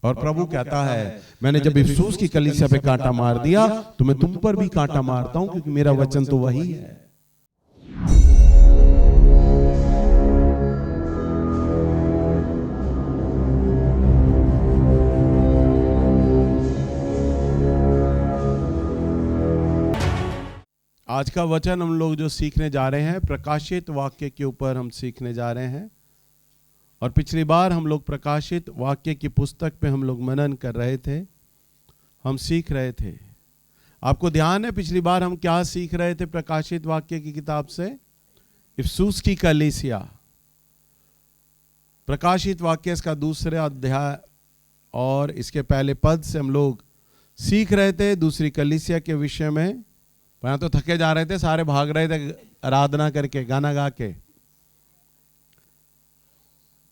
और प्रभु कहता है, मैंने जब इफिसुस की कलीसिया पे कांटा मार दिया तो मैं तुम पर भी कांटा मारता हूं, क्योंकि मेरा वचन तो वही है। आज का वचन हम लोग जो सीखने जा रहे हैं, प्रकाशित वाक्य के ऊपर हम सीखने जा रहे हैं। और पिछली बार हम लोग प्रकाशित वाक्य की पुस्तक पे हम लोग मनन कर रहे थे, हम सीख रहे थे। आपको ध्यान है पिछली बार हम क्या सीख रहे थे प्रकाशित वाक्य की किताब से? इफिसुस की कलीसिया। प्रकाशित वाक्य इसका दूसरा अध्याय और इसके पहले पद से हम लोग सीख रहे थे दूसरी कलीसिया के विषय में। वहां तो थके जा रहे थे, सारे भाग रहे थे आराधना करके, गाना गा के।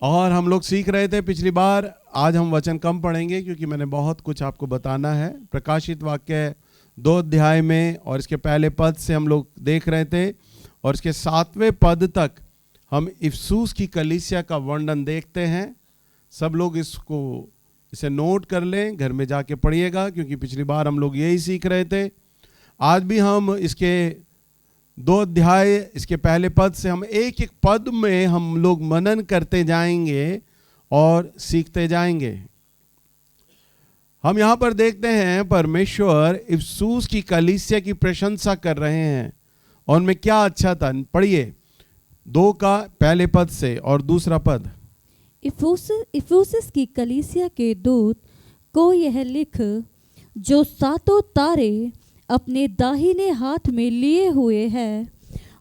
और हम लोग सीख रहे थे पिछली बार। आज हम वचन कम पढ़ेंगे क्योंकि मैंने बहुत कुछ आपको बताना है। प्रकाशित वाक्य 2 अध्याय में और इसके पहले पद से हम लोग देख रहे थे, और इसके 7वें पद तक हम इफिसुस की कलीसिया का वर्णन देखते हैं। सब लोग इसे नोट कर लें, घर में जाके पढ़िएगा, क्योंकि पिछली बार हम लोग यही सीख रहे थे। आज भी हम इसके 2 अध्याय इसके पहले पद से हम एक एक पद में हम लोग मनन करते जाएंगे और सीखते जाएंगे। हम यहां पर देखते हैं परमेश्वर इफिसुस की कलीसिया की प्रशंसा कर रहे हैं, और उनमें क्या अच्छा था। पढ़िए 2 का पहले पद से और दूसरा पद। इफिसुस की कलीसिया के दूत को यह लिख, जो 7 तारे अपने दाहिने हाथ में लिए हुए है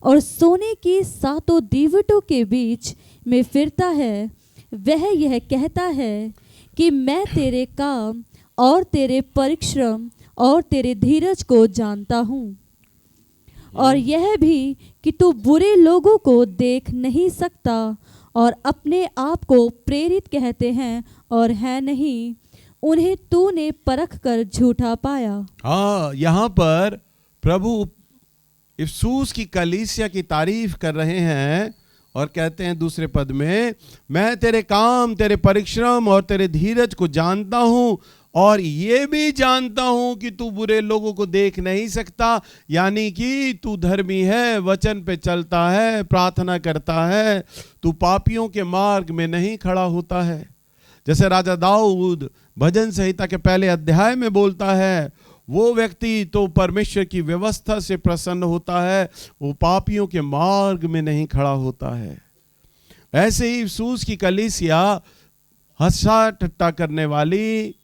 और सोने की 7 दीवटों के बीच में फिरता है, वह यह कहता है कि मैं तेरे काम और तेरे परिश्रम और तेरे धीरज को जानता हूँ, और यह भी कि तू बुरे लोगों को देख नहीं सकता और अपने आप को प्रेरित कहते हैं और है नहीं, उन्हें तूने परख कर झूठा पाया। हाँ, यहाँ पर प्रभु इफिसुस की कलीसिया की तारीफ कर रहे हैं और कहते हैं दूसरे पद में, मैं तेरे काम, तेरे परिश्रम और तेरे धीरज को जानता हूँ, और ये भी जानता हूँ कि तू बुरे लोगों को देख नहीं सकता, यानी कि तू धर्मी है, वचन पे चलता है, प्रार्थना करता है, तू पापियों के मार्ग में नहीं खड़ा होता है। जैसे राजा दाऊद भजन संहिता के पहले अध्याय में बोलता है, वो व्यक्ति तो परमेश्वर की व्यवस्था से प्रसन्न होता है, वो पापियों के मार्ग में नहीं खड़ा होता है। ऐसे ही इफिसुस की कलीसिया हंसा ठट्टा करने वाली,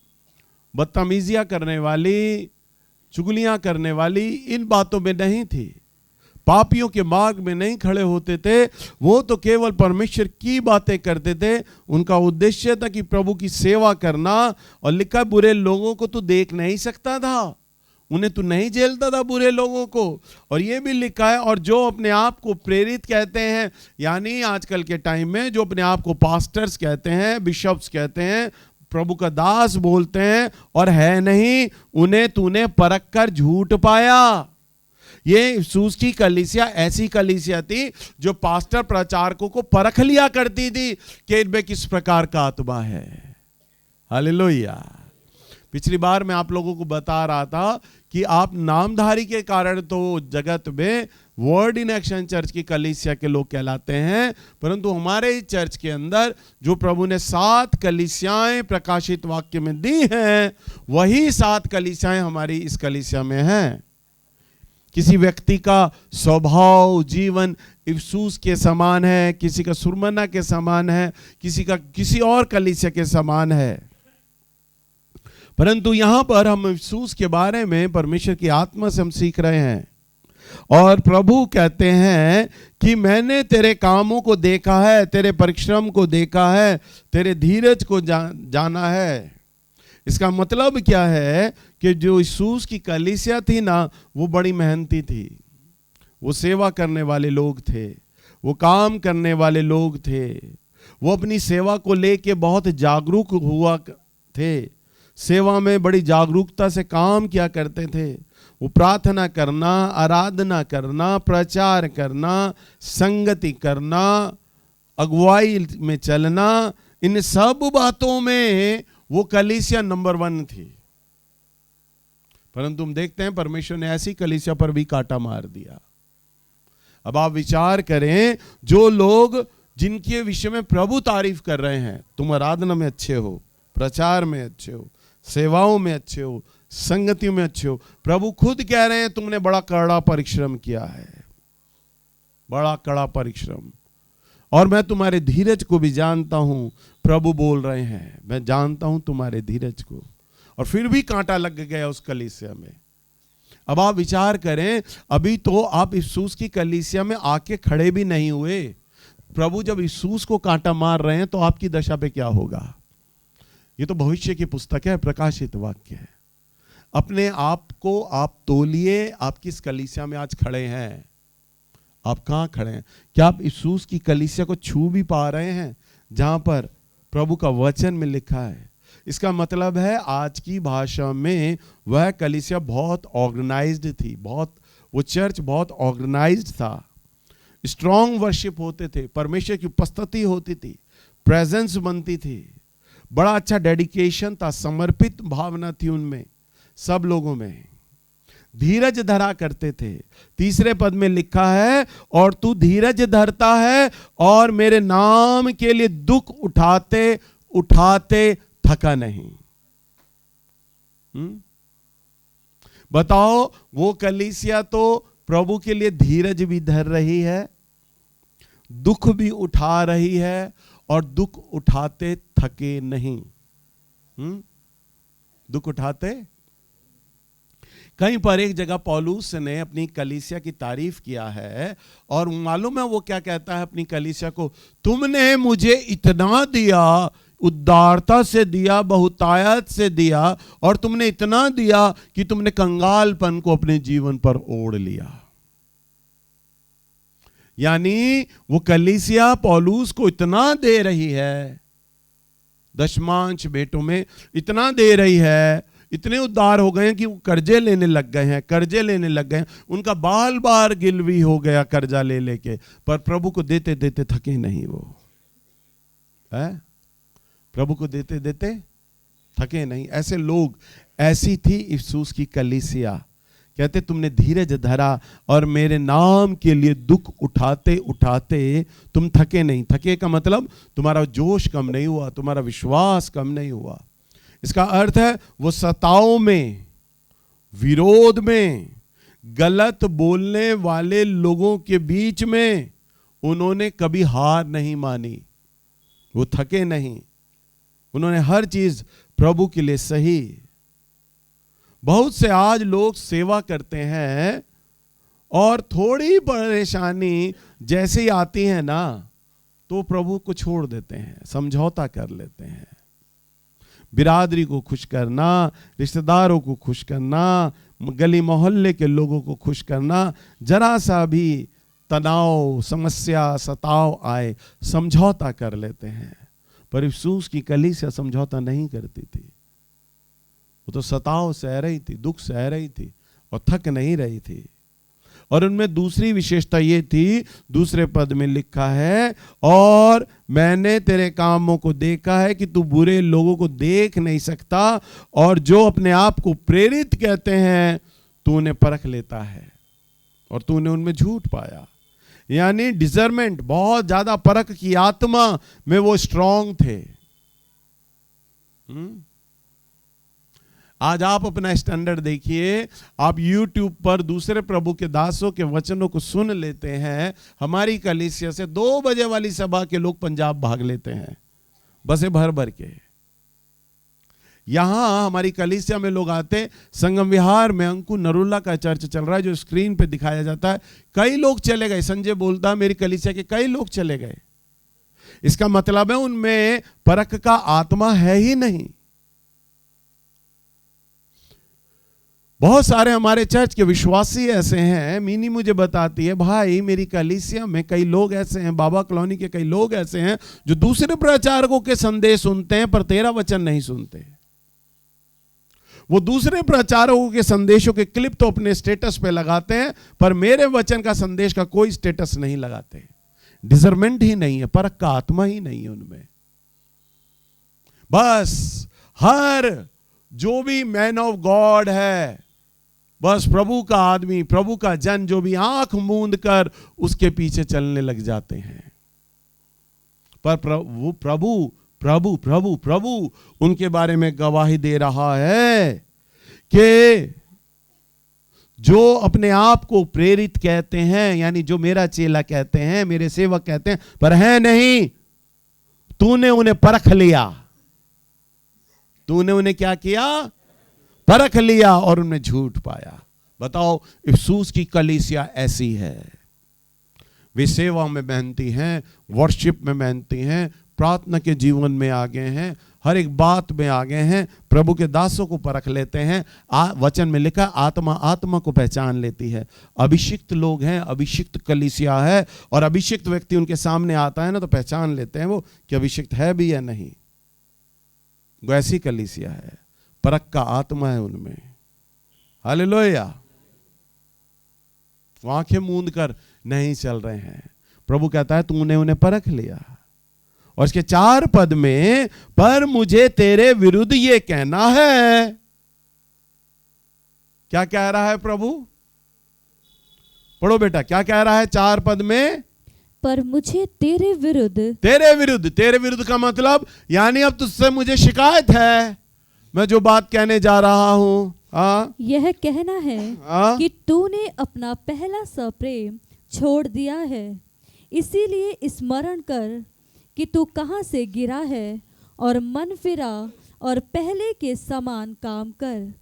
बदतमीजियां करने वाली, चुगलियां करने वाली, इन बातों में नहीं थी, पापियों के मार्ग में नहीं खड़े होते थे। वो तो केवल परमेश्वर की बातें करते थे। उनका उद्देश्य था कि प्रभु की सेवा करना, और लिखा बुरे लोगों को तू देख नहीं सकता था, उन्हें तू नहीं झेलता था बुरे लोगों को। और ये भी लिखा है, और जो अपने आप को प्रेरित कहते हैं, यानी आजकल के टाइम में जो अपने आप को पास्टर्स कहते हैं, बिशप्स कहते हैं, प्रभु का दास बोलते हैं और है नहीं, उन्हें तूने परख कर झूठ पाया। ये इफिसुस की कलीसिया ऐसी कलीसिया थी जो पास्टर प्रचारकों को परख लिया करती थी कि इनमें किस प्रकार का आत्मा है। हालेलुया। पिछली बार मैं आप लोगों को बता रहा था कि आप नामधारी के कारण तो जगत में वर्ड इन एक्शन चर्च की कलीसिया के लोग कहलाते हैं, परंतु हमारे चर्च के अंदर जो प्रभु ने 7 कलीसियाएं प्रकाशित वाक्य में दी हैं, वही 7 कलीसियाएं हमारी इस कलीसिया में हैं। किसी व्यक्ति का स्वभाव, जीवन इफिसुस के समान है, किसी का सुरमना के समान है, किसी का किसी और कलीसिया के समान है। परंतु यहां पर हम इफिसुस के बारे में परमेश्वर की आत्मा से हम सीख रहे हैं, और प्रभु कहते हैं कि मैंने तेरे कामों को देखा है, तेरे परिश्रम को देखा है, तेरे धीरज को जाना है। इसका मतलब क्या है कि जो इफिसुस की कलीसिया थी ना, वो बड़ी मेहनती थी, वो सेवा करने वाले लोग थे, वो काम करने वाले लोग थे, वो अपनी सेवा को लेके बहुत जागरूक हुआ थे, सेवा में बड़ी जागरूकता से काम किया करते थे। वो प्रार्थना करना, आराधना करना, प्रचार करना, संगति करना, अगुवाई में चलना, इन सब बातों में वो कलीसिया नंबर 1 थी। परंतु हम देखते हैं परमेश्वर ने ऐसी कलीसिया पर भी कांटा मार दिया। अब आप विचार करें, जो लोग जिनके विषय में प्रभु तारीफ कर रहे हैं, तुम आराधना में अच्छे हो, प्रचार में अच्छे हो, सेवाओं में अच्छे हो, संगति में अच्छे हो, प्रभु खुद कह रहे हैं तुमने बड़ा कड़ा परिश्रम किया है, बड़ा कड़ा परिश्रम, और मैं तुम्हारे धीरज को भी जानता हूं। प्रभु बोल रहे हैं मैं जानता हूं तुम्हारे धीरज को, और फिर भी कांटा लग गया उस कलीसिया में। अब आप विचार करें, अभी तो आप इफसूस की कलीसिया में आके खड़े भी नहीं हुए, प्रभु जब इफसूस को कांटा मार रहे हैं तो आपकी दशा पे क्या होगा? ये तो भविष्य की पुस्तक है, प्रकाशित वाक्य है। अपने आप को आप तोलिए, आप किस कलीसिया में आज खड़े हैं? आप कहां खड़े हैं? क्या आप इफसूस की कलीसिया को छू भी पा रहे हैं जहां पर प्रभु का वचन में लिखा है? इसका मतलब है आज की भाषा में वह कलीसिया बहुत ऑर्गेनाइज्ड थी, वो चर्च बहुत ऑर्गेनाइज्ड था। स्ट्रॉन्ग वर्शिप होते थे, परमेश्वर की उपस्थिति होती थी, प्रेजेंस बनती थी, बड़ा अच्छा डेडिकेशन था, समर्पित भावना थी उनमें, सब लोगों में धीरज धरा करते थे। तीसरे पद में लिखा है, और तू धीरज धरता है और मेरे नाम के लिए दुख उठाते उठाते थका नहीं। बताओ, वो कलीसिया तो प्रभु के लिए धीरज भी धर रही है, दुख भी उठा रही है, और दुख उठाते थके नहीं। दुख उठाते। कहीं पर एक जगह पौलुस ने अपनी कलीसिया की तारीफ किया है, और मालूम है वो क्या कहता है अपनी कलीसिया को? तुमने मुझे इतना दिया, उदारता से दिया, बहुतायत से दिया, और तुमने इतना दिया कि तुमने कंगालपन को अपने जीवन पर ओढ़ लिया। यानी वो कलीसिया पौलुस को इतना दे रही है, दशमांश बेटों में इतना दे रही है, इतने उदार हो गए हैं कि वो कर्जे लेने लग गए हैं, उनका बाल बार गिलवी हो गया कर्जा ले लेके, पर प्रभु को देते देते थके नहीं वो है, प्रभु को देते देते थके नहीं। ऐसे लोग, ऐसी थी इफसूस की कलीसिया। कहते तुमने धीरज धरा और मेरे नाम के लिए दुख उठाते उठाते तुम थके नहीं। थके का मतलब तुम्हारा जोश कम नहीं हुआ, तुम्हारा विश्वास कम नहीं हुआ। इसका अर्थ है वो सताओं में, विरोध में, गलत बोलने वाले लोगों के बीच में उन्होंने कभी हार नहीं मानी, वो थके नहीं, उन्होंने हर चीज प्रभु के लिए सही। बहुत से आज लोग सेवा करते हैं और थोड़ी परेशानी जैसे ही आती है ना तो प्रभु को छोड़ देते हैं, समझौता कर लेते हैं। बिरादरी को खुश करना, रिश्तेदारों को खुश करना, गली मोहल्ले के लोगों को खुश करना, जरा सा भी तनाव, समस्या, सताव आए समझौता कर लेते हैं। पर इफसूस की कलीसिया समझौता नहीं करती थी, वो तो सताव सह रही थी, दुख सह रही थी और थक नहीं रही थी। और उनमें दूसरी विशेषता ये थी, दूसरे पद में लिखा है, और मैंने तेरे कामों को देखा है कि तू बुरे लोगों को देख नहीं सकता, और जो अपने आप को प्रेरित कहते हैं तू उन्हें परख लेता है, और तूने उनमें झूठ पाया। यानी डिजर्मेंट, बहुत ज्यादा परख की आत्मा में वो स्ट्रांग थे। आज आप अपना स्टैंडर्ड देखिए, आप YouTube पर दूसरे प्रभु के दासों के वचनों को सुन लेते हैं। हमारी कलीसिया से 2 बजे वाली सभा के लोग पंजाब भाग लेते हैं बसें भर भर के। यहां हमारी कलीसिया में लोग आते, संगम विहार में अंकु नरुला का चर्च चल रहा है जो स्क्रीन पे दिखाया जाता है, कई लोग चले गए। संजय बोलता है मेरी कलीसिया के कई लोग चले गए। इसका मतलब है उनमें परख का आत्मा है ही नहीं। बहुत सारे हमारे चर्च के विश्वासी ऐसे हैं, मीनी मुझे बताती है, भाई मेरी कलीसिया में कई लोग ऐसे हैं, बाबा कॉलोनी के कई लोग ऐसे हैं जो दूसरे प्रचारकों के संदेश सुनते हैं पर तेरा वचन नहीं सुनते। वो दूसरे प्रचारकों के संदेशों के क्लिप तो अपने स्टेटस पे लगाते हैं पर मेरे वचन का संदेश का कोई स्टेटस नहीं लगाते। डिजर्मेंट ही नहीं है, परख का आत्मा ही नहीं है उनमें। बस हर जो भी मैन ऑफ गॉड है, बस प्रभु का आदमी, प्रभु का जन जो भी आंख मूंद कर उसके पीछे चलने लग जाते हैं। पर वो प्रभु प्रभु प्रभु प्रभु उनके बारे में गवाही दे रहा है कि जो अपने आप को प्रेरित कहते हैं, यानी जो मेरा चेला कहते हैं, मेरे सेवक कहते हैं, पर है नहीं, तूने उन्हें परख लिया। तूने उन्हें क्या किया? परख लिया और उनमें झूठ पाया। बताओ, इफिसुस की कलीसिया ऐसी है। वे सेवा में मेहनती हैं, वर्शिप में मेहनती हैं, प्रार्थना के जीवन में आगे हैं, हर एक बात में आगे हैं, प्रभु के दासों को परख लेते हैं। वचन में लिखा आत्मा आत्मा को पहचान लेती है। अभिषिक्त लोग हैं, अभिषिक्त कलीसिया है, और अभिषिक्त व्यक्ति उनके सामने आता है ना तो पहचान लेते हैं वो कि अभिषिक्त है भी या नहीं। वो ऐसी कलीसिया है, परख का आत्मा है उनमें। हालेलुया। वो आंखें मूंद कर नहीं चल रहे हैं। प्रभु कहता है तूने उन्हें परख लिया। और इसके 4 पद में, पर मुझे तेरे विरुद्ध ये कहना है। क्या कह रहा है प्रभु? पढ़ो बेटा, क्या कह रहा है 4 पद में? पर मुझे तेरे विरुद्ध। तेरे विरुद्ध, तेरे विरुद्ध का मतलब यानी अब तुझसे मुझे शिकायत है, मैं जो बात कहने जा रहा हूं। यह कहना है कि तूने अपना पहला सा प्रेम छोड़ दिया है। इसीलिए स्मरण कर कि तू कहां से गिरा है और मन फिरा और पहले के समान काम कर।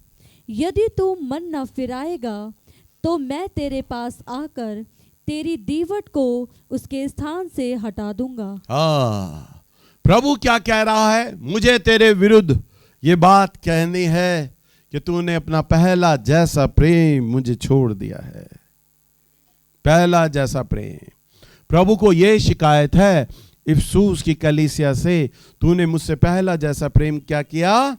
यदि तू मन न फिराएगा तो मैं तेरे पास आकर तेरी दीवट को उसके स्थान से हटा दूंगा। प्रभु क्या कह रहा है? मुझे तेरे विरुद्ध ये बात कहनी है कि तूने अपना पहला जैसा प्रेम मुझे छोड़ दिया है। पहला जैसा प्रेम। प्रभु को यह शिकायत है इफिसुस की कलीसिया से, तूने मुझसे पहला जैसा प्रेम क्या किया?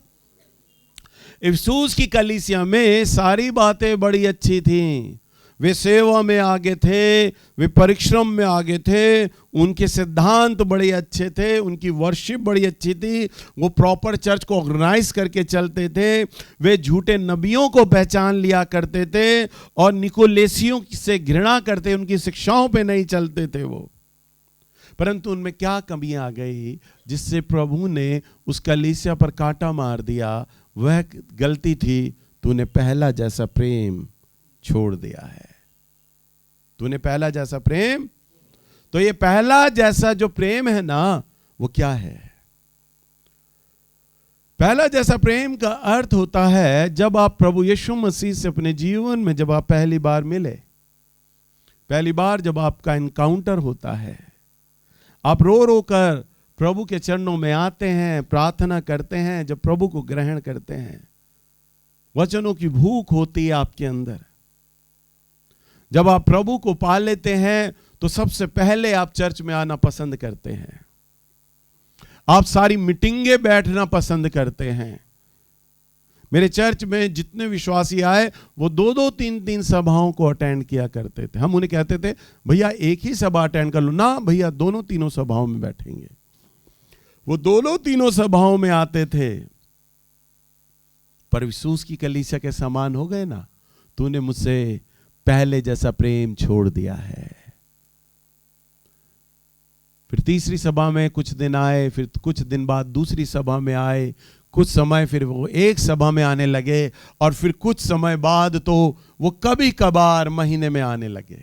इफिसुस की कलीसिया में सारी बातें बड़ी अच्छी थीं। वे सेवा में आगे थे, वे परिश्रम में आगे थे, उनके सिद्धांत बड़े अच्छे थे, उनकी वर्शिप बड़ी अच्छी थी, वो प्रॉपर चर्च को ऑर्गेनाइज करके चलते थे, वे झूठे नबियों को पहचान लिया करते थे और निकोलेसियों से घृणा करते, उनकी शिक्षाओं पे नहीं चलते थे वो। परंतु उनमें क्या कमी आ गई जिससे प्रभु ने उस कलीसिया पर कांटा मार दिया? वह गलती थी, तूने पहला जैसा प्रेम छोड़ दिया है। तूने पहला जैसा प्रेम, तो ये पहला जैसा जो प्रेम है ना, वो क्या है? पहला जैसा प्रेम का अर्थ होता है जब आप प्रभु यीशु मसीह से अपने जीवन में जब आप पहली बार मिले, पहली बार जब आपका एनकाउंटर होता है, आप रो रो कर प्रभु के चरणों में आते हैं, प्रार्थना करते हैं, जब प्रभु को ग्रहण करते हैं, वचनों की भूख होती है आपके अंदर, जब आप प्रभु को पा लेते हैं तो सबसे पहले आप चर्च में आना पसंद करते हैं। आप सारी मीटिंगें बैठना पसंद करते हैं। मेरे चर्च में जितने विश्वासी आए वो 2-2, 3-3 सभाओं को अटेंड किया करते थे। हम उन्हें कहते थे भैया एक ही सभा अटेंड कर लो ना, भैया दोनों तीनों सभाओं में बैठेंगे। वो दोनों तीनों सभाओं में आते थे। पर इफिसुस की कलीसिया के समान हो गए ना, तूने मुझसे पहले जैसा प्रेम छोड़ दिया है। फिर तीसरी सभा में कुछ दिन आए, फिर कुछ दिन बाद दूसरी सभा में आए, कुछ समय फिर वो एक सभा में आने लगे, और फिर कुछ समय बाद तो वो कभी कभार महीने में आने लगे,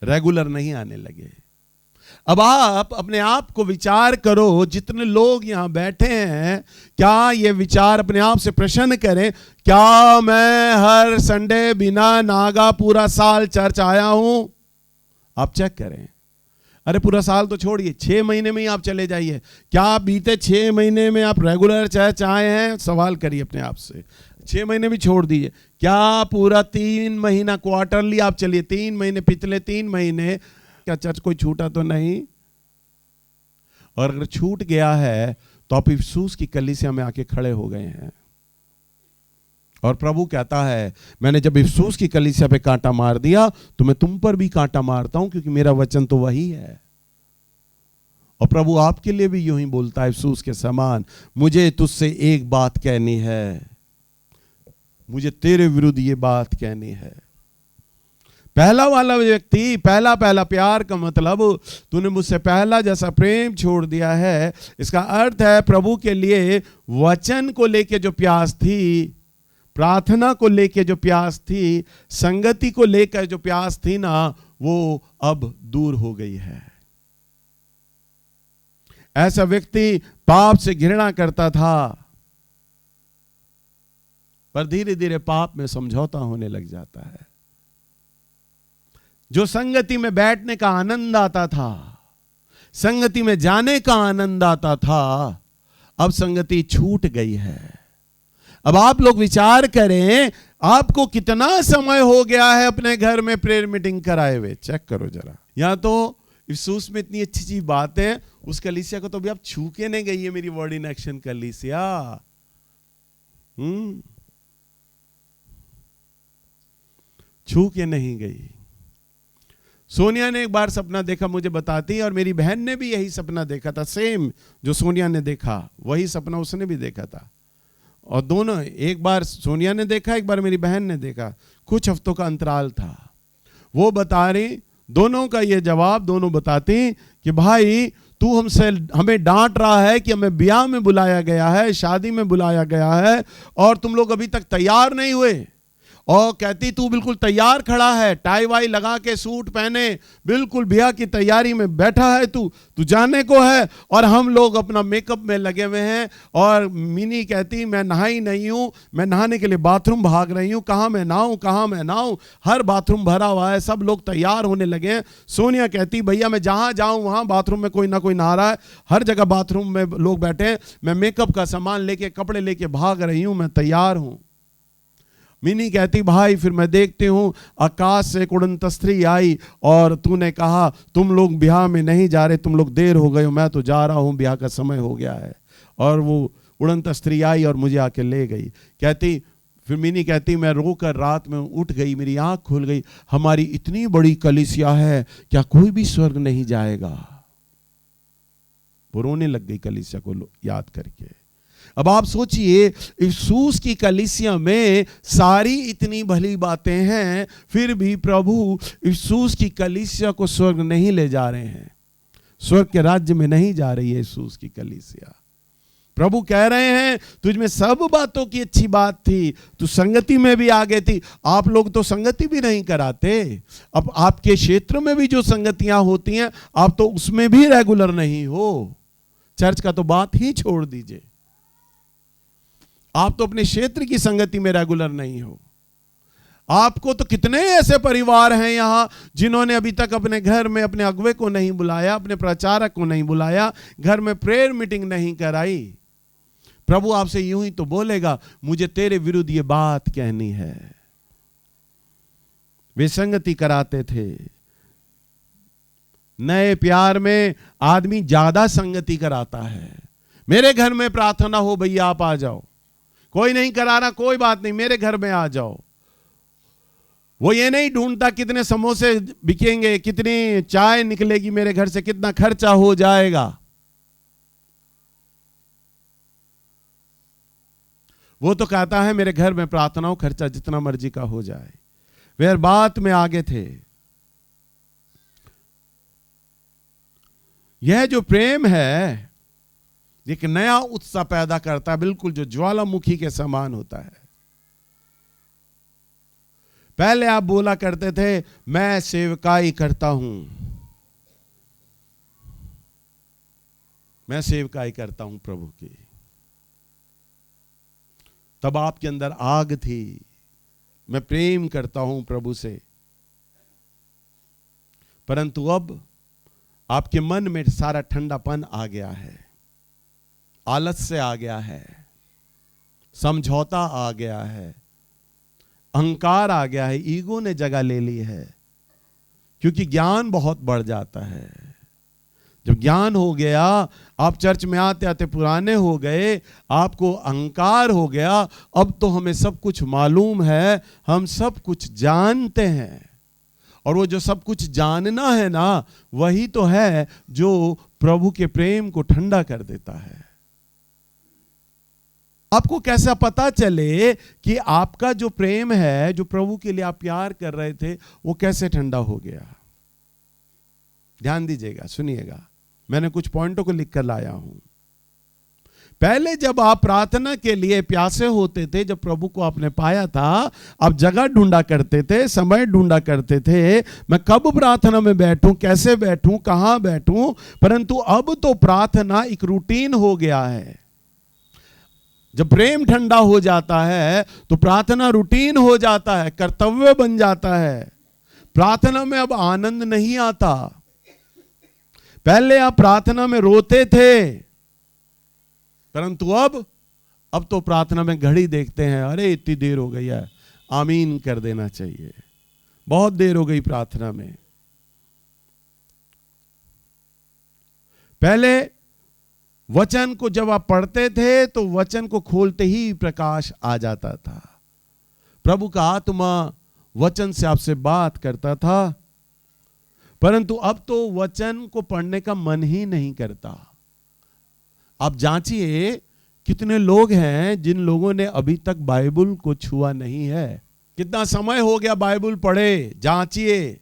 रेगुलर नहीं आने लगे। अब आप अपने आप को विचार करो, जितने लोग यहां बैठे हैं, क्या ये विचार अपने आप से प्रश्न करें, क्या मैं हर संडे बिना नागा पूरा साल चर्च आया हूं? आप चेक करें। अरे पूरा साल तो छोड़िए, 6 महीने में ही आप चले जाइए, क्या बीते 6 महीने में आप रेगुलर चर्च आए हैं? सवाल करिए अपने आप से। 6 महीने भी छोड़ दीजिए, क्या पूरा 3 महीना क्वार्टरली आप चलिए, 3 महीने, पिछले 3 महीने क्या चर्च कोई छूटा तो नहीं? और अगर छूट गया है तो आप इफिसुस की कलीसिया में आके खड़े हो गए हैं। और प्रभु कहता है मैंने जब इफिसुस की कलीसिया पे कांटा मार दिया तो मैं तुम पर भी कांटा मारता हूं, क्योंकि मेरा वचन तो वही है। और प्रभु आपके लिए भी यूं ही बोलता है अफसूस के समान, मुझे तुझसे एक बात कहनी है, मुझे तेरे विरुद्ध ये बात कहनी है। पहला वाला व्यक्ति, पहला प्यार का मतलब तूने मुझसे पहला जैसा प्रेम छोड़ दिया है। इसका अर्थ है प्रभु के लिए वचन को लेके जो प्यास थी, प्रार्थना को लेके जो प्यास थी, संगति को लेकर जो प्यास थी ना, वो अब दूर हो गई है। ऐसा व्यक्ति पाप से घृणा करता था, पर धीरे धीरे पाप में समझौता होने लग जाता है। जो संगति में बैठने का आनंद आता था, संगति में जाने का आनंद आता था, अब संगति छूट गई है। अब आप लोग विचार करें, आपको कितना समय हो गया है अपने घर में प्रेयर मीटिंग कराए हुए, चेक करो जरा। यहां तो इफसूस में इतनी अच्छी अच्छी बात है, उस कलीसिया को तो अभी आप छू के नहीं गई है मेरी वर्ड इन एक्शन कलीसिया। छू के नहीं गई। सोनिया ने एक बार सपना देखा, मुझे बताती, और मेरी बहन ने भी यही सपना देखा था, सेम जो सोनिया ने देखा वही सपना उसने भी देखा था। और दोनों, एक बार सोनिया ने देखा, एक बार मेरी बहन ने देखा, कुछ हफ्तों का अंतराल था। वो बता रही, दोनों का ये जवाब, दोनों बताती कि भाई तू हमें डांट रहा है कि हमें ब्याह में बुलाया गया है, शादी में बुलाया गया है, और तुम लोग अभी तक तैयार नहीं हुए। और कहती तू बिल्कुल तैयार खड़ा है, टाई वाई लगा के, सूट पहने, बिल्कुल ब्याह की तैयारी में बैठा है तू जाने को है, और हम लोग अपना मेकअप में लगे हुए हैं। और मिनी कहती मैं नहाई नहीं हूं, मैं नहाने के लिए बाथरूम भाग रही हूं, कहां मैं नहाऊं, हर बाथरूम भरा हुआ है, सब लोग तैयार होने लगे हैं। सोनिया कहती भैया मैं जहां जाऊं वहां बाथरूम में कोई ना कोई नहा रहा है, हर जगह बाथरूम में लोग बैठे हैं, मैं मेकअप का सामान लेके, कपड़े लेके भाग रही हूं, मैं तैयार हूं। मिनी कहती भाई फिर मैं देखती हूँ आकाश से एक उड़न तस्त्री आई और तूने कहा तुम लोग ब्याह में नहीं जा रहे, तुम लोग देर हो गए हो, मैं तो जा रहा हूँ, ब्याह का समय हो गया है। और वो उड़न तस्त्री आई और मुझे आके ले गई। कहती फिर मिनी कहती मैं रोकर रात में उठ गई, मेरी आंख खुल गई, हमारी इतनी बड़ी कलीसिया है, क्या कोई भी स्वर्ग नहीं जाएगा। वो रोने लग गई कलीसिया को याद करके। अब आप सोचिए इफसूस की कलीसिया में सारी इतनी भली बातें हैं, फिर भी प्रभु इफसूस की कलीसिया को स्वर्ग नहीं ले जा रहे हैं, स्वर्ग के राज्य में नहीं जा रही है इफसूस की कलीसिया। प्रभु कह रहे हैं तुझ में सब बातों की अच्छी बात थी, तू संगति में भी आगे थी। आप लोग तो संगति भी नहीं कराते, अब आपके क्षेत्र में भी जो संगतियां होती हैं आप तो उसमें भी रेगुलर नहीं हो। चर्च का तो बात ही छोड़ दीजिए, आप तो अपने क्षेत्र की संगति में रेगुलर नहीं हो। आपको तो कितने ऐसे परिवार हैं यहां जिन्होंने अभी तक अपने घर में अपने अगुवे को नहीं बुलाया, अपने प्रचारक को नहीं बुलाया, घर में प्रेयर मीटिंग नहीं कराई। प्रभु आपसे यूं ही तो बोलेगा मुझे तेरे विरुद्ध ये बात कहनी है। वे संगति कराते थे। नए प्यार में आदमी ज्यादा संगति कराता है। मेरे घर में प्रार्थना हो भैया आप आ जाओ, कोई नहीं करा रहा कोई बात नहीं, मेरे घर में आ जाओ। वो ये नहीं ढूंढता कितने समोसे बिकेंगे, कितनी चाय निकलेगी मेरे घर से, कितना खर्चा हो जाएगा। वो तो कहता है मेरे घर में प्रार्थना हो, खर्चा जितना मर्जी का हो जाए। वे बात में आगे थे। यह जो प्रेम है एक नया उत्साह पैदा करता है, बिल्कुल जो ज्वालामुखी के समान होता है। पहले आप बोला करते थे मैं सेवकाई करता हूं, मैं सेवकाई करता हूं प्रभु की, तब आपके अंदर आग थी, मैं प्रेम करता हूं प्रभु से। परंतु अब आपके मन में सारा ठंडापन आ गया है, आलस से आ गया है, समझौता आ गया है, अहंकार आ गया है, ईगो ने जगह ले ली है। क्योंकि ज्ञान बहुत बढ़ जाता है। जब ज्ञान हो गया, आप चर्च में आते आते पुराने हो गए, आपको अहंकार हो गया, अब तो हमें सब कुछ मालूम है, हम सब कुछ जानते हैं। और वो जो सब कुछ जानना है ना, वही तो है जो प्रभु के प्रेम को ठंडा कर देता है। आपको कैसा पता चले कि आपका जो प्रेम है, जो प्रभु के लिए आप प्यार कर रहे थे, वो कैसे ठंडा हो गया? ध्यान दीजिएगा, सुनिएगा, मैंने कुछ पॉइंटों को लिख कर लाया हूं। पहले जब आप प्रार्थना के लिए प्यासे होते थे, जब प्रभु को आपने पाया था, आप जगह ढूंढा करते थे, समय ढूंढा करते थे, मैं कब प्रार्थना में बैठूं, कैसे बैठूं, कहां बैठूं। परंतु अब तो प्रार्थना एक रूटीन हो गया है। जब प्रेम ठंडा हो जाता है तो प्रार्थना रूटीन हो जाता है, कर्तव्य बन जाता है। प्रार्थना में अब आनंद नहीं आता। पहले आप प्रार्थना में रोते थे, परंतु अब तो प्रार्थना में घड़ी देखते हैं, अरे इतनी देर हो गई है, आमीन कर देना चाहिए, बहुत देर हो गई प्रार्थना में। पहले वचन को जब आप पढ़ते थे तो वचन को खोलते ही प्रकाश आ जाता था, प्रभु का आत्मा वचन से आपसे बात करता था। परंतु अब तो वचन को पढ़ने का मन ही नहीं करता। आप जांचिए, कितने लोग हैं जिन लोगों ने अभी तक बाइबल को छुआ नहीं है। कितना समय हो गया बाइबल पढ़े, जांचिए,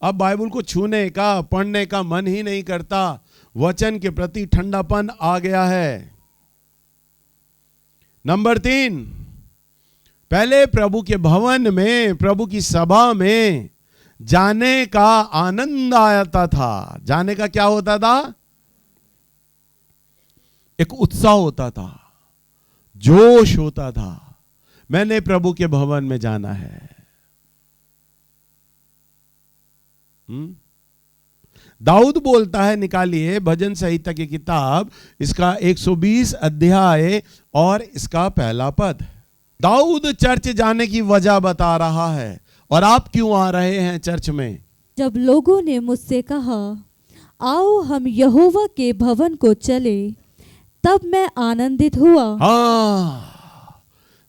अब बाइबल को छूने का, पढ़ने का मन ही नहीं करता। वचन के प्रति ठंडापन आ गया है। नंबर 3, पहले प्रभु के भवन में, प्रभु की सभा में जाने का आनंद आता था। जाने का क्या होता था? एक उत्साह होता था, जोश होता था, मैंने प्रभु के भवन में जाना है। दाऊद बोलता है, निकालिए भजन संहिता की किताब, इसका 120 अध्याय और इसका पहला पद। दाऊद चर्च जाने की वजह बता रहा है। और आप क्यों आ रहे हैं चर्च में? जब लोगों ने मुझसे कहा, आओ हम यहोवा के भवन को चले, तब मैं आनंदित हुआ। हाँ,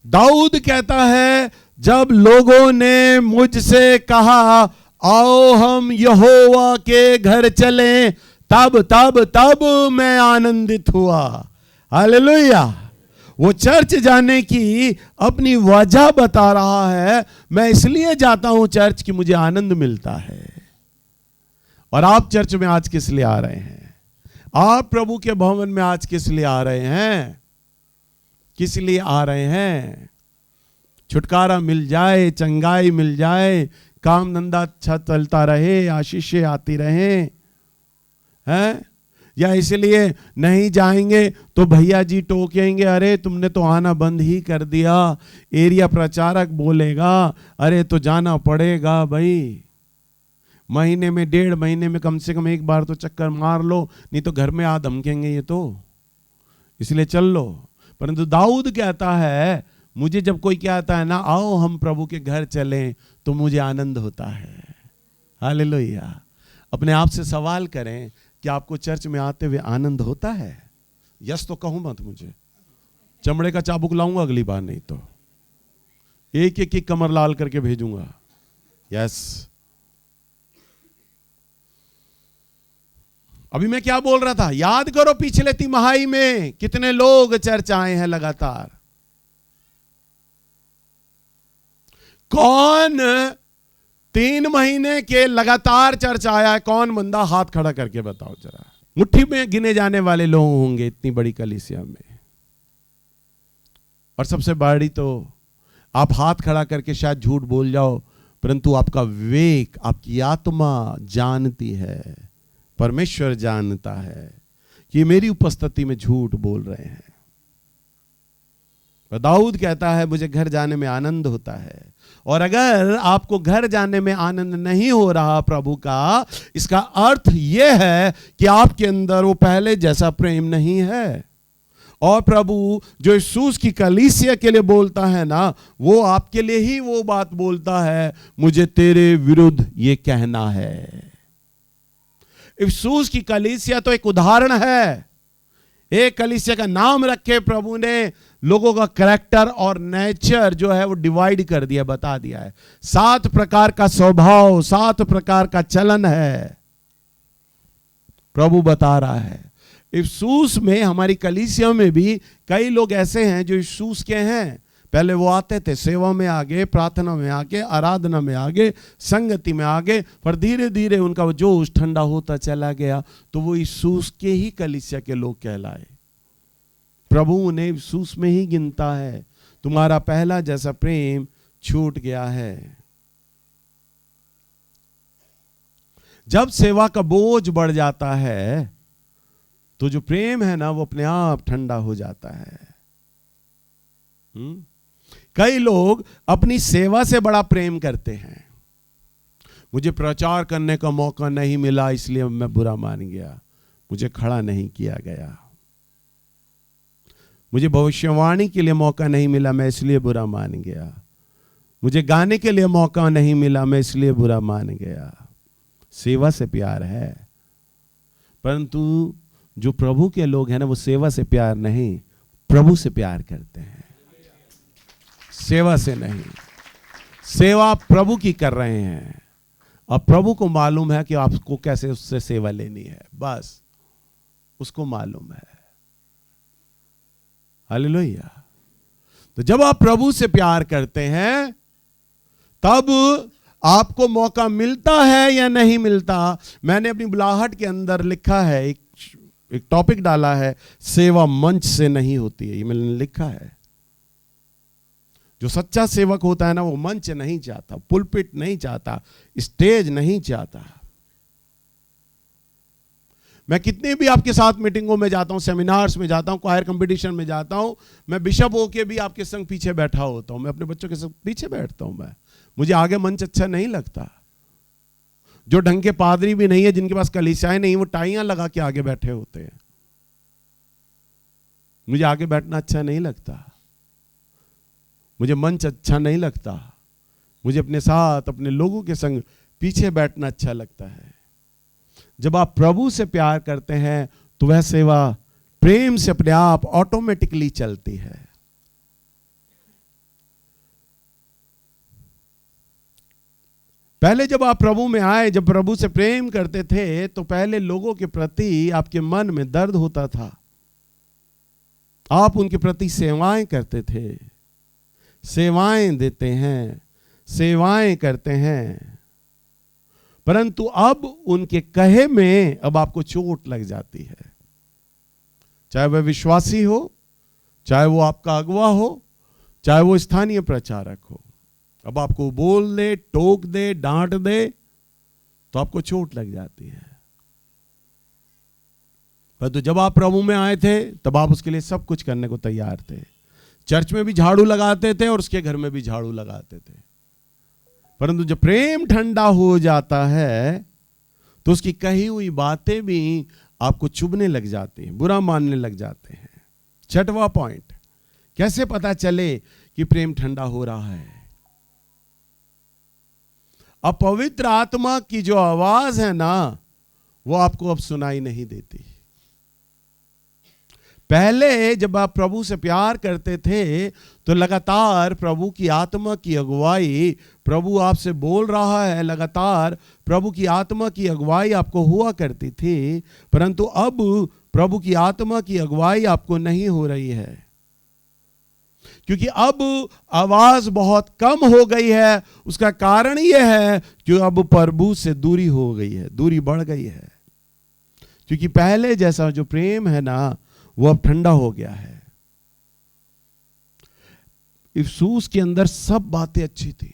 दाऊद कहता है, जब लोगों ने मुझसे कहा आओ हम यहोवा के घर चलें, तब मैं आनंदित हुआ। हालेलुया। वो चर्च जाने की अपनी वजह बता रहा है, मैं इसलिए जाता हूं चर्च कि मुझे आनंद मिलता है। और आप चर्च में आज किस लिए आ रहे हैं? आप प्रभु के भवन में आज किस लिए आ रहे हैं? किस लिए आ रहे हैं? छुटकारा मिल जाए, चंगाई मिल जाए, काम धंधा अच्छा चलता रहे, आशीषें आती रहे, हैं? या इसलिए नहीं जाएंगे तो भैया जी टोकेंगे, अरे तुमने तो आना बंद ही कर दिया। एरिया प्रचारक बोलेगा, अरे तो जाना पड़ेगा भाई, महीने में 1.5 महीने में कम से कम एक बार तो चक्कर मार लो, नहीं तो घर में आ धमकेंगे ये तो, इसलिए चल लो। परंतु दाऊद कहता है, मुझे जब कोई कहता है ना आओ हम प्रभु के घर चलें, तो मुझे आनंद होता है। हालेलुया। अपने आप से सवाल करें कि आपको चर्च में आते हुए आनंद होता है? यस तो कहूं मत, मुझे चमड़े का चाबुक लाऊंगा अगली बार, नहीं तो एक एक कमर लाल करके भेजूंगा। यस। अभी मैं क्या बोल रहा था, याद करो पिछले तिमाही में कितने लोग चर्च आए हैं लगातार। कौन 3 महीने के लगातार चर्च आया है? कौन बंदा हाथ खड़ा करके बताओ जरा। मुट्ठी में गिने जाने वाले लोग होंगे इतनी बड़ी कलीसिया में। और सबसे बड़ी तो आप हाथ खड़ा करके शायद झूठ बोल जाओ, परंतु आपका विवेक, आपकी आत्मा जानती है, परमेश्वर जानता है कि मेरी उपस्थिति में झूठ बोल रहे हैं। दाऊद कहता है मुझे घर जाने में आनंद होता है। और अगर आपको घर जाने में आनंद नहीं हो रहा प्रभु का, इसका अर्थ यह है कि आपके अंदर वो पहले जैसा प्रेम नहीं है। और प्रभु जो यीशु की कलीसिया के लिए बोलता है ना, वो आपके लिए ही वो बात बोलता है, मुझे तेरे विरुद्ध ये कहना है। यीशु की कलीसिया तो एक उदाहरण है, एक कलीसिया का नाम रखे प्रभु ने, लोगों का कैरेक्टर और नेचर जो है वो डिवाइड कर दिया, बता दिया है। 7 प्रकार का स्वभाव, 7 प्रकार का चलन है, प्रभु बता रहा है। इफसूस में, हमारी कलीसिया में भी कई लोग ऐसे हैं जो इफसूस के हैं। पहले वो आते थे, सेवा में आगे, प्रार्थना में आगे, आराधना में आगे, संगति में आगे, पर धीरे धीरे उनका जोश ठंडा होता चला गया, तो वो इफसूस के ही कलीसिया के लोग कहलाए। प्रभु उन्हें इफसूस में ही गिनता है। तुम्हारा पहला जैसा प्रेम छूट गया है। जब सेवा का बोझ बढ़ जाता है तो जो प्रेम है ना वो अपने आप ठंडा हो जाता है। कई लोग अपनी सेवा से बड़ा प्रेम करते हैं। मुझे प्रचार करने का मौका नहीं मिला इसलिए मैं बुरा मान गया, मुझे खड़ा नहीं किया गया। मुझे भविष्यवाणी के लिए मौका नहीं मिला, मैं इसलिए बुरा मान गया। मुझे गाने के लिए मौका नहीं मिला, मैं इसलिए बुरा मान गया। सेवा से प्यार है, परंतु जो प्रभु के लोग हैं ना, वो सेवा से प्यार नहीं, प्रभु से प्यार करते हैं, सेवा से नहीं। सेवा प्रभु की कर रहे हैं और प्रभु को मालूम है कि आपको कैसे उससे सेवा लेनी है, बस उसको मालूम है। हालेलुया। तो जब आप प्रभु से प्यार करते हैं तब आपको मौका मिलता है या नहीं मिलता। मैंने अपनी बुलाहट के अंदर लिखा है, एक टॉपिक डाला है, सेवा मंच से नहीं होती है। ये मैंने लिखा है। जो सच्चा सेवक होता है ना, वो मंच नहीं चाहता, पुलपिट नहीं चाहता, स्टेज नहीं चाहता। मैं कितने भी आपके साथ मीटिंगों में जाता हूं, सेमिनार्स में जाता हूं, क्वायर कंपटीशन में जाता हूं, मैं बिशप होके भी आपके संग पीछे बैठा होता हूं, मैं अपने बच्चों के संग पीछे बैठता हूं। मुझे आगे मंच अच्छा नहीं लगता। जो ढंग के पादरी भी नहीं है, जिनके पास कलीसियाएं नहीं, वो टाइयां लगा के आगे बैठे होते हैं। मुझे आगे बैठना अच्छा नहीं लगता, मुझे मंच अच्छा नहीं लगता। मुझे अपने साथ, अपने लोगों के संग पीछे बैठना अच्छा लगता है। जब आप प्रभु से प्यार करते हैं तो वह सेवा प्रेम से अपने आप ऑटोमेटिकली चलती है। पहले जब आप प्रभु में आए, जब प्रभु से प्रेम करते थे, तो पहले लोगों के प्रति आपके मन में दर्द होता था। आप उनके प्रति सेवाएं करते थे, सेवाएं देते हैं, सेवाएं करते हैं। परंतु अब उनके कहे में अब आपको चोट लग जाती है। चाहे वह विश्वासी हो, चाहे वो आपका अगुवा हो, चाहे वो स्थानीय प्रचारक हो, अब आपको बोल दे, टोक दे, डांट दे तो आपको चोट लग जाती है। परंतु जब आप प्रभु में आए थे तब आप उसके लिए सब कुछ करने को तैयार थे। चर्च में भी झाड़ू लगाते थे और उसके घर में भी झाड़ू लगाते थे। परंतु जब प्रेम ठंडा हो जाता है तो उसकी कही हुई बातें भी आपको चुभने लग जाती हैं, बुरा मानने लग जाते हैं। 6वां पॉइंट, कैसे पता चले कि प्रेम ठंडा हो रहा है? अब पवित्र आत्मा की जो आवाज है ना, वो आपको अब सुनाई नहीं देती। पहले जब आप प्रभु से प्यार करते थे तो लगातार प्रभु की आत्मा की अगुवाई, प्रभु आपसे बोल रहा है, लगातार प्रभु की आत्मा की अगुवाई आपको हुआ करती थी। परंतु अब प्रभु की आत्मा की अगुवाई आपको नहीं हो रही है, क्योंकि अब आवाज बहुत कम हो गई है। उसका कारण यह है कि अब प्रभु से दूरी हो गई है, दूरी बढ़ गई है। क्योंकि पहले जैसा जो प्रेम है ना, वो अब ठंडा हो गया है। इफसूस के अंदर सब बातें अच्छी थी,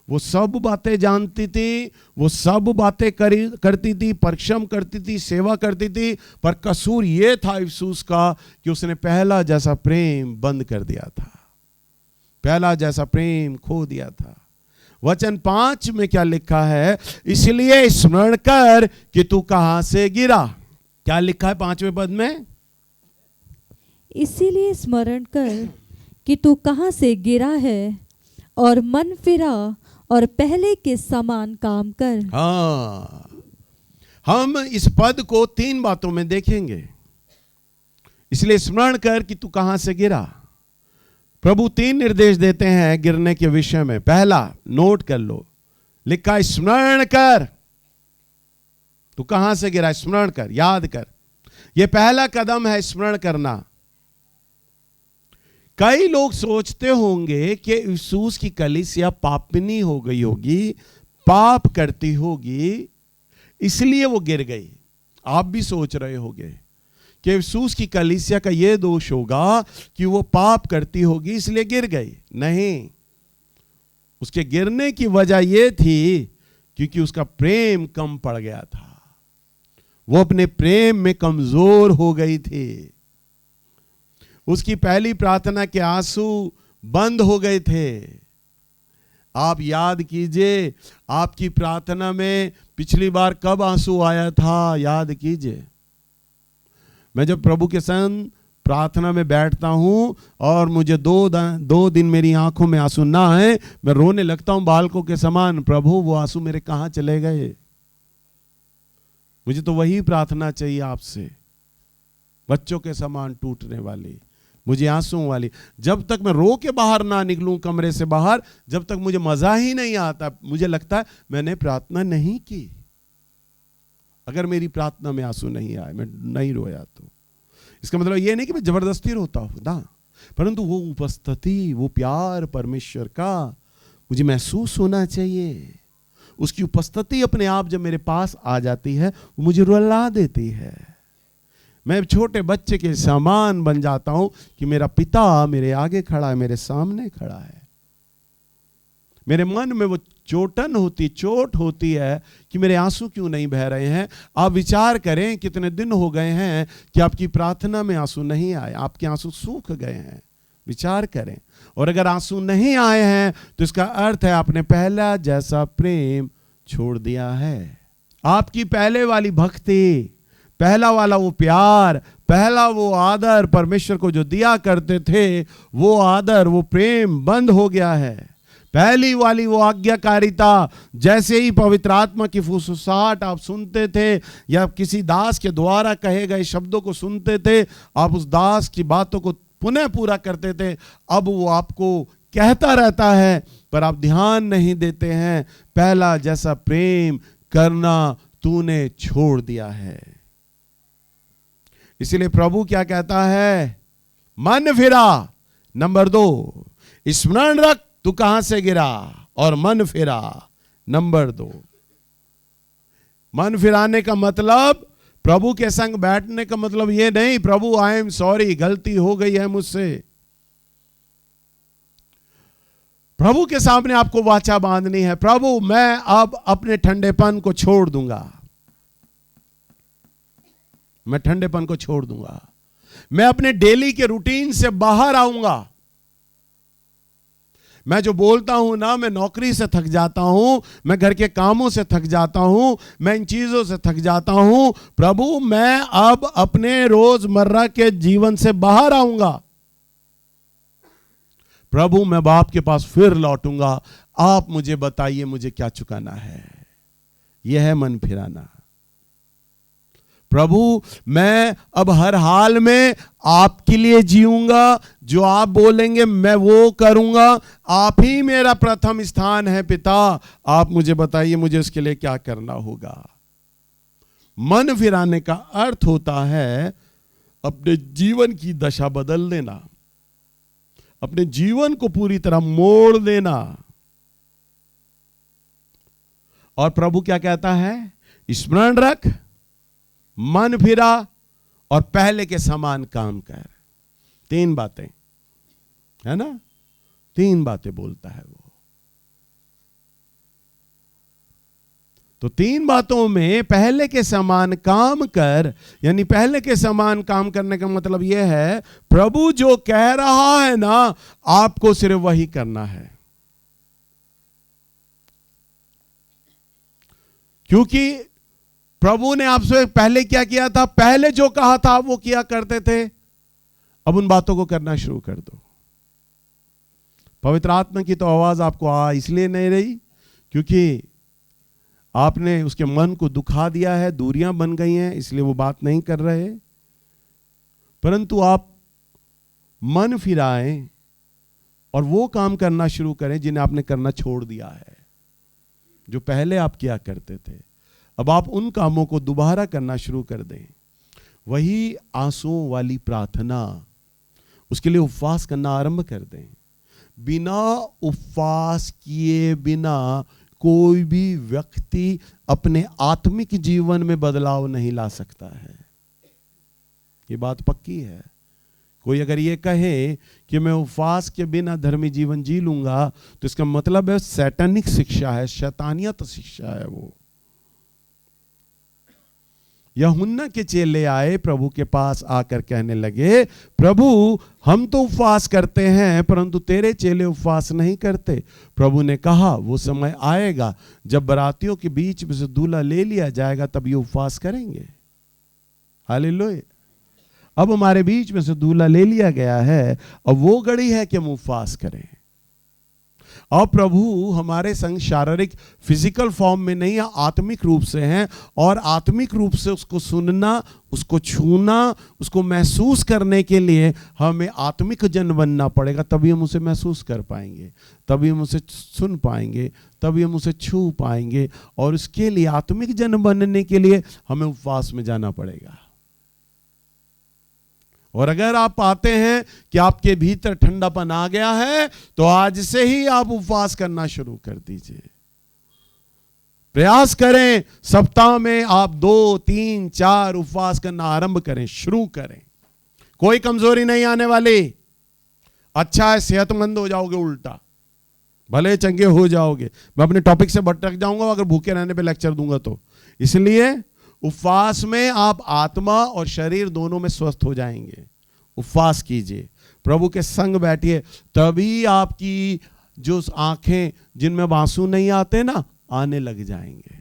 वो सब बातें जानती थी, वो सब बातें करती थी, परिश्रम करती थी, सेवा करती थी। पर कसूर ये था इफसूस का कि उसने पहला जैसा प्रेम बंद कर दिया था, पहला जैसा प्रेम खो दिया था। वचन 5 में क्या लिखा है? इसलिए स्मरण कर कि तू कहां से गिरा। क्या लिखा है 5वें पद में? इसीलिए स्मरण कर कि तू कहां से गिरा है और मन फिरा और पहले के समान काम कर। हाँ, हम इस पद को 3 बातों में देखेंगे। इसलिए स्मरण कर कि तू कहां से गिरा। प्रभु 3 निर्देश देते हैं गिरने के विषय में। पहला, नोट कर लो, लिखा स्मरण कर। तू कहां से गिरा, स्मरण कर, याद कर। यह पहला कदम है, स्मरण करना। कई लोग सोचते होंगे कि इफिसुस की कलीसिया पापिनी हो गई होगी, पाप करती होगी, इसलिए वो गिर गई। आप भी सोच रहे होंगे कि इफिसुस की कलीसिया का यह दोष होगा कि वो पाप करती होगी इसलिए गिर गई। नहीं, उसके गिरने की वजह यह थी क्योंकि उसका प्रेम कम पड़ गया था। वो अपने प्रेम में कमजोर हो गई थी। उसकी पहली प्रार्थना के आंसू बंद हो गए थे। आप याद कीजिए, आपकी प्रार्थना में पिछली बार कब आंसू आया था, याद कीजिए। मैं जब प्रभु के संग प्रार्थना में बैठता हूं और मुझे दो दिन मेरी आंखों में आंसू ना आए, मैं रोने लगता हूं बालकों के समान। प्रभु, वो आंसू मेरे कहां चले गए? मुझे तो वही प्रार्थना चाहिए आपसे, बच्चों के समान टूटने वाली, मुझे आंसुओं वाली। जब तक मैं रो के बाहर ना निकलूं कमरे से बाहर, जब तक मुझे मजा ही नहीं आता, मुझे लगता है मैंने प्रार्थना नहीं की। अगर मेरी प्रार्थना में आंसू नहीं आए, मैं नहीं रोया, तो इसका मतलब ये नहीं कि मैं जबरदस्ती रोता हूं ना, परंतु वो उपस्थिति, वो प्यार परमेश्वर का मुझे महसूस होना चाहिए। उसकी उपस्थिति अपने आप जब मेरे पास आ जाती है, वो मुझे रुला देती है। मैं छोटे बच्चे के समान बन जाता हूं कि मेरा पिता मेरे आगे खड़ा है, मेरे सामने खड़ा है। मेरे मन में वो चोट होती है कि मेरे आंसू क्यों नहीं बह रहे हैं। आप विचार करें, कितने दिन हो गए हैं कि आपकी प्रार्थना में आंसू नहीं आए, आपके आंसू सूख गए हैं। विचार करें। और अगर आंसू नहीं आए हैं तो इसका अर्थ है आपने पहला जैसा प्रेम छोड़ दिया है। आपकी पहले वाली भक्ति, पहला वाला वो प्यार, पहला वो आदर परमेश्वर को जो दिया करते थे, वो आदर, वो प्रेम बंद हो गया है। पहली वाली वो आज्ञाकारिता, जैसे ही पवित्र आत्मा की फुसफुसाहट आप सुनते थे या किसी दास के द्वारा कहे गए शब्दों को सुनते थे, आप उस दास की बातों को पुनः पूरा करते थे। अब वो आपको कहता रहता है पर आप ध्यान नहीं देते हैं। पहला जैसा प्रेम करना तूने छोड़ दिया है। इसलिए प्रभु क्या कहता है? मन फिरा। नंबर 2, स्मरण रख तू कहां से गिरा, और मन फिरा। नंबर 2, मन फिराने का मतलब प्रभु के संग बैठने का मतलब यह नहीं प्रभु आई एम सॉरी, गलती हो गई है मुझसे। प्रभु के सामने आपको वाचा बांधनी है, प्रभु मैं अब अपने ठंडेपन को छोड़ दूंगा, मैं ठंडेपन को छोड़ दूंगा, मैं अपने डेली के रूटीन से बाहर आऊंगा। मैं जो बोलता हूं ना, मैं नौकरी से थक जाता हूं, मैं घर के कामों से थक जाता हूं, मैं इन चीजों से थक जाता हूं। प्रभु मैं अब अपने रोजमर्रा के जीवन से बाहर आऊंगा। प्रभु मैं बाप के पास फिर लौटूंगा, आप मुझे बताइए मुझे क्या चुकाना है। यह है मन फिराना। प्रभु मैं अब हर हाल में आपके लिए जीऊंगा, जो आप बोलेंगे मैं वो करूंगा, आप ही मेरा प्रथम स्थान है पिता, आप मुझे बताइए मुझे उसके लिए क्या करना होगा। मन फिराने का अर्थ होता है अपने जीवन की दशा बदल देना, अपने जीवन को पूरी तरह मोड़ देना। और प्रभु क्या कहता है? स्मरण रख, मन फिरा और पहले के समान काम कर। 3 बातें है ना, 3 बातें बोलता है वो। तो 3 बातों में पहले के समान काम कर, यानी पहले के समान काम करने का मतलब यह है प्रभु जो कह रहा है ना, आपको सिर्फ वही करना है। क्योंकि प्रभु ने आपसे पहले क्या किया था? पहले जो कहा था वो किया करते थे, अब उन बातों को करना शुरू कर दो। पवित्र आत्मा की तो आवाज आपको इसलिए नहीं रही क्योंकि आपने उसके मन को दुखा दिया है, दूरियां बन गई हैं, इसलिए वो बात नहीं कर रहे। परंतु आप मन फिराएं और वो काम करना शुरू करें जिन्हें आपने करना छोड़ दिया है, जो पहले आप किया करते थे। अब आप उन कामों को दोबारा करना शुरू कर दें। वही आंसुओं वाली प्रार्थना, उसके लिए उपवास करना आरंभ कर दें। बिना उपवास किए बिना कोई भी व्यक्ति अपने आत्मिक जीवन में बदलाव नहीं ला सकता है। ये बात पक्की है। कोई अगर ये कहे कि मैं उपवास के बिना धर्मी जीवन जी लूंगा, तो इसका मतलब है सैतानिक शिक्षा है, शैतानियत शिक्षा है वो। यूहन्ना के चेले आए प्रभु के पास, आकर कहने लगे, प्रभु हम तो उपवास करते हैं परंतु तेरे चेले उपवास नहीं करते। प्रभु ने कहा, वो समय आएगा जब बरातियों के बीच में से दूल्हा ले लिया जाएगा, तब ये उपवास करेंगे। हालेलुया। अब हमारे बीच में से दूल्हा ले लिया गया है, अब वो घड़ी है कि हम उपवास करें। और प्रभु हमारे संग शारीरिक फिजिकल फॉर्म में नहीं है, आत्मिक रूप से हैं, और आत्मिक रूप से उसको सुनना, उसको छूना, उसको महसूस करने के लिए हमें आत्मिक जन बनना पड़ेगा। तभी हम उसे महसूस कर पाएंगे, तभी हम उसे सुन पाएंगे, तभी हम उसे छू पाएंगे। और उसके लिए आत्मिक जन बनने के लिए हमें उपवास में जाना पड़ेगा। और अगर आप पाते हैं कि आपके भीतर ठंडापन आ गया है, तो आज से ही आप उपवास करना शुरू कर दीजिए। प्रयास करें, सप्ताह में आप 2, 3, 4 उपवास करना आरंभ करें, शुरू करें। कोई कमजोरी नहीं आने वाली। अच्छा है, सेहतमंद हो जाओगे, उल्टा भले चंगे हो जाओगे। मैं अपने टॉपिक से भटक जाऊंगा अगर भूखे रहने पे लेक्चर दूंगा तो। इसलिए उपवास में आप आत्मा और शरीर दोनों में स्वस्थ हो जाएंगे। उपवास कीजिए, प्रभु के संग बैठिए, तभी आपकी जो आंखें जिनमें आंसू नहीं आते ना, आने लग जाएंगे।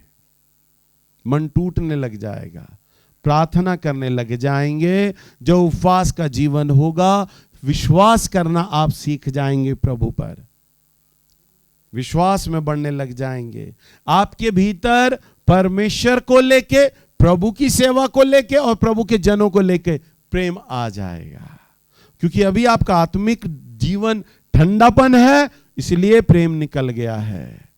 मन टूटने लग जाएगा, प्रार्थना करने लग जाएंगे। जो उपवास का जीवन होगा, विश्वास करना आप सीख जाएंगे, प्रभु पर विश्वास में बढ़ने लग जाएंगे। आपके भीतर परमेश्वर को लेके, प्रभु की सेवा को लेके और प्रभु के जनों को लेके प्रेम आ जाएगा। क्योंकि अभी आपका आत्मिक जीवन ठंडापन है, इसलिए प्रेम निकल गया है।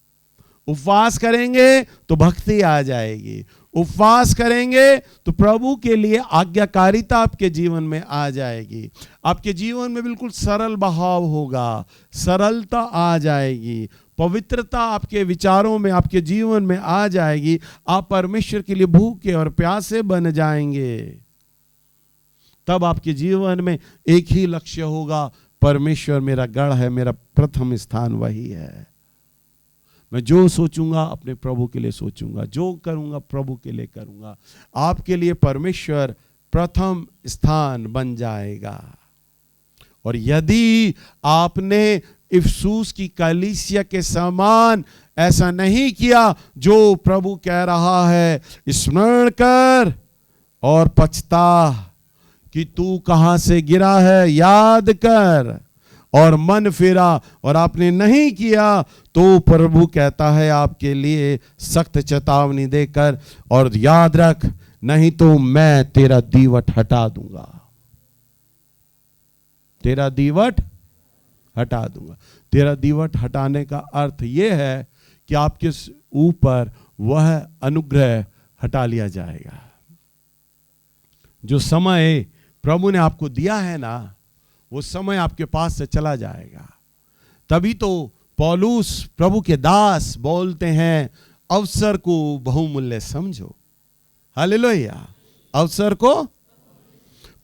उपवास करेंगे तो भक्ति आ जाएगी, उपवास करेंगे तो प्रभु के लिए आज्ञाकारिता आपके जीवन में आ जाएगी। आपके जीवन में बिल्कुल सरल बहाव होगा, सरलता आ जाएगी, पवित्रता आपके विचारों में, आपके जीवन में आ जाएगी। आप परमेश्वर के लिए भूखे और प्यासे बन जाएंगे। तब आपके जीवन में एक ही लक्ष्य होगा, परमेश्वर मेरा गढ़ है, मेरा प्रथम स्थान वही है। मैं जो सोचूंगा अपने प्रभु के लिए सोचूंगा, जो करूंगा प्रभु के लिए करूंगा। आपके लिए परमेश्वर प्रथम स्थान बन जाएगा। और यदि आपने इफिसुस की कलीसिया के समान ऐसा नहीं किया, जो प्रभु कह रहा है, स्मरण कर और पछता कि तू कहां से गिरा है, याद कर और मन फिरा, और आपने नहीं किया, तो प्रभु कहता है आपके लिए सख्त चेतावनी देकर, और याद रख, नहीं तो मैं तेरा दीवट हटा दूंगा, तेरा दीवट हटा दूंगा। तेरा दीवट हटाने का अर्थ यह है कि आपके ऊपर वह अनुग्रह हटा लिया जाएगा। जो समय प्रभु ने आपको दिया है ना, वो समय आपके पास से चला जाएगा। तभी तो पौलुस प्रभु के दास बोलते हैं, अवसर को बहुमूल्य समझो। हालेलुया। अवसर को,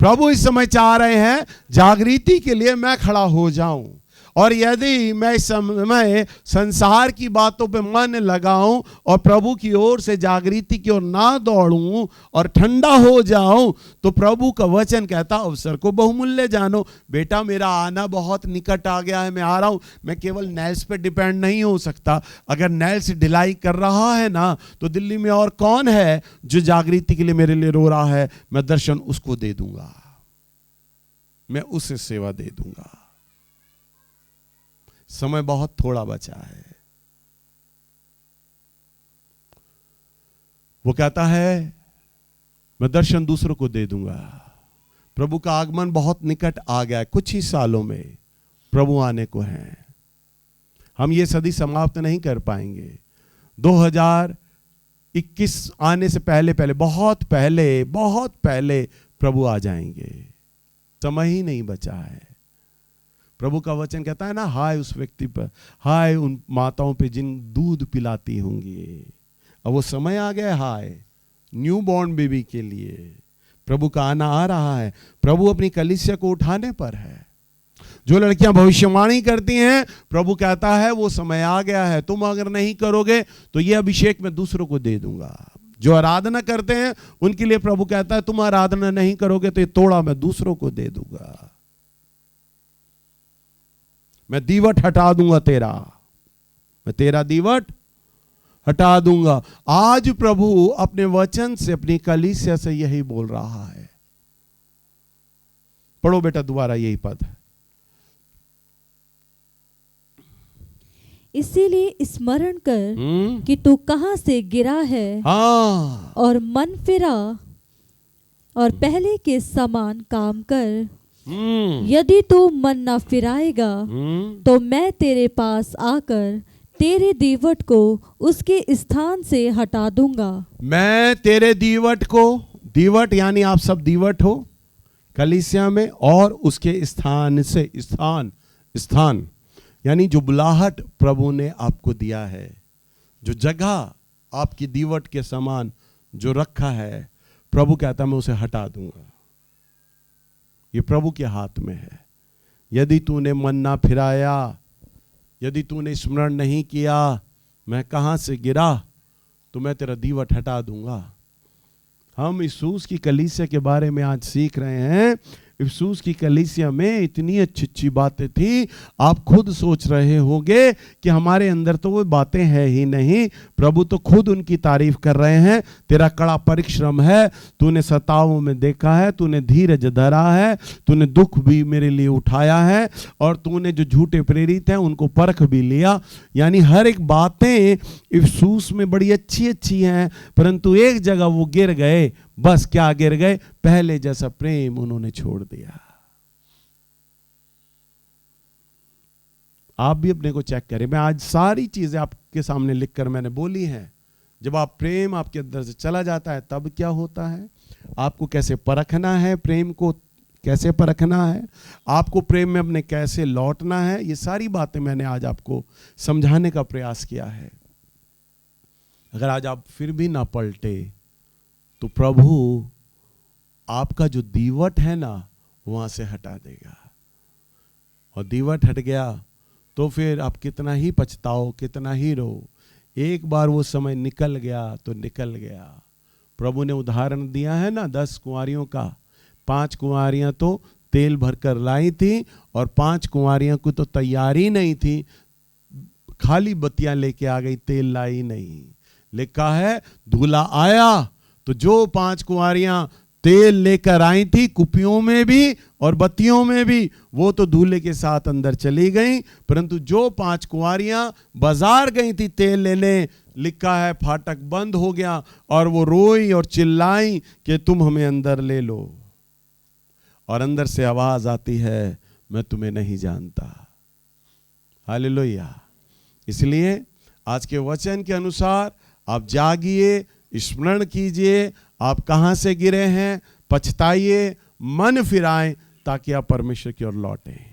प्रभु इस समय चाह रहे हैं जागृति के लिए मैं खड़ा हो जाऊं, और यदि मैं इस समय संसार की बातों पे मन लगाऊं और प्रभु की ओर से जागृति की ओर ना दौड़ूं और ठंडा हो जाऊं, तो प्रभु का वचन कहता, अवसर को बहुमूल्य जानो। बेटा, मेरा आना बहुत निकट आ गया है, मैं आ रहा हूं। मैं केवल नेल्स पे डिपेंड नहीं हो सकता। अगर नेल्स ढिलाई कर रहा है ना, तो दिल्ली में और कौन है जो जागृति के लिए मेरे लिए रो रहा है? मैं दर्शन उसको दे दूंगा, मैं उसे सेवा दे दूंगा। समय बहुत थोड़ा बचा है। वो कहता है, मैं दर्शन दूसरों को दे दूंगा, प्रभु का आगमन बहुत निकट आ गया है। कुछ ही सालों में प्रभु आने को है। हम ये सदी समाप्त नहीं कर पाएंगे। 2021 आने से पहले बहुत पहले प्रभु आ जाएंगे। समय ही नहीं बचा है। प्रभु का वचन कहता है ना, हाय उस व्यक्ति पर, हाय उन माताओं पे जिन दूध पिलाती होंगी। अब वो समय आ गया, हाय न्यू बॉर्न बेबी के लिए प्रभु का आना आ रहा है। प्रभु अपनी कलीसिया को उठाने पर है। जो लड़कियां भविष्यवाणी करती हैं, प्रभु कहता है वो समय आ गया है। तुम अगर नहीं करोगे तो ये अभिषेक मैं दूसरों को दे दूंगा। जो आराधना करते हैं उनके लिए प्रभु कहता है तुम आराधना नहीं करोगे तो ये तोड़ा मैं दूसरों को दे दूंगा। मैं दीवट हटा दूंगा तेरा, मैं तेरा दीवट हटा दूंगा। आज प्रभु अपने वचन से अपनी कलीसिया से यही बोल रहा है। पढ़ो बेटा दोबारा यही पद है। इसीलिए स्मरण कर कि तू कहां से गिरा है, हाँ, और मन फिरा और पहले के समान काम कर। यदि तू मन न फिराएगा तो मैं तेरे पास आकर तेरे दीवट को उसके स्थान से हटा दूंगा। मैं तेरे दीवट को, दीवट यानी आप सब दीवट हो कलीसिया में, और उसके स्थान से, स्थान यानी जो बुलाहट प्रभु ने आपको दिया है, जो जगह आपकी दीवट के समान जो रखा है, प्रभु कहता मैं उसे हटा दूंगा। ये प्रभु के हाथ में है। यदि तूने मन ना फिराया, यदि तूने स्मरण नहीं किया मैं कहां से गिरा, तो मैं तेरा दीवट हटा दूंगा। हम इफसूस की कलीसिया के बारे में आज सीख रहे हैं। इफसूस की कलीसिया में इतनी अच्छी अच्छी बातें थी। आप खुद सोच रहे होंगे कि हमारे अंदर तो वो बातें हैं ही नहीं। प्रभु तो खुद उनकी तारीफ कर रहे हैं। तेरा कड़ा परिश्रम है, तूने सतावों में देखा है, तूने धीरज धरा है, तूने दुख भी मेरे लिए उठाया है, और तूने जो झूठे प्रेरित हैं उनको परख भी लिया। यानी हर एक बातें इफसूस में बड़ी अच्छी अच्छी हैं, परंतु एक जगह वो गिर गए। बस क्या गिर गए? पहले जैसा प्रेम उन्होंने छोड़ दिया। आप भी अपने को चेक करें। मैं आज सारी चीजें आपके सामने लिखकर मैंने बोली हैं। जब आप प्रेम आपके अंदर से चला जाता है तब क्या होता है, आपको कैसे परखना है, प्रेम को कैसे परखना है, आपको प्रेम में अपने कैसे लौटना है, ये सारी बातें मैंने आज आपको समझाने का प्रयास किया है। अगर आज आप फिर भी ना पलटे तो प्रभु आपका जो दीवट है ना वहां से हटा देगा। और दीवट हट गया तो फिर आप कितना ही पछताओ, कितना ही रो, एक बार वो समय निकल गया तो निकल गया। प्रभु ने उदाहरण दिया है ना 10 कुंवारियों का। 5 कुंवारियां तो तेल भरकर लाई थी और 5 कुंवारियां को तो तैयारी नहीं थी, खाली बत्तियां लेके आ गई, तेल लाई नहीं। लिखा है दूल्हा आया तो जो 5 कुंवारियां तेल लेकर आई थी, कुपियों में भी और बत्तियों में भी, वो तो दूल्हे के साथ अंदर चली गई, परंतु जो 5 कुंवारियां बाजार गई थी तेल लेने, लिखा है फाटक बंद हो गया और वो रोई और चिल्लाई कि तुम हमें अंदर ले लो। और अंदर से आवाज आती है मैं तुम्हें नहीं जानता। हालेलुया। इसलिए आज के वचन के अनुसार आप जागिए, स्मरण कीजिए आप कहां से गिरे हैं, पछताइए, मन फिराएं ताकि आप परमेश्वर की ओर लौटें।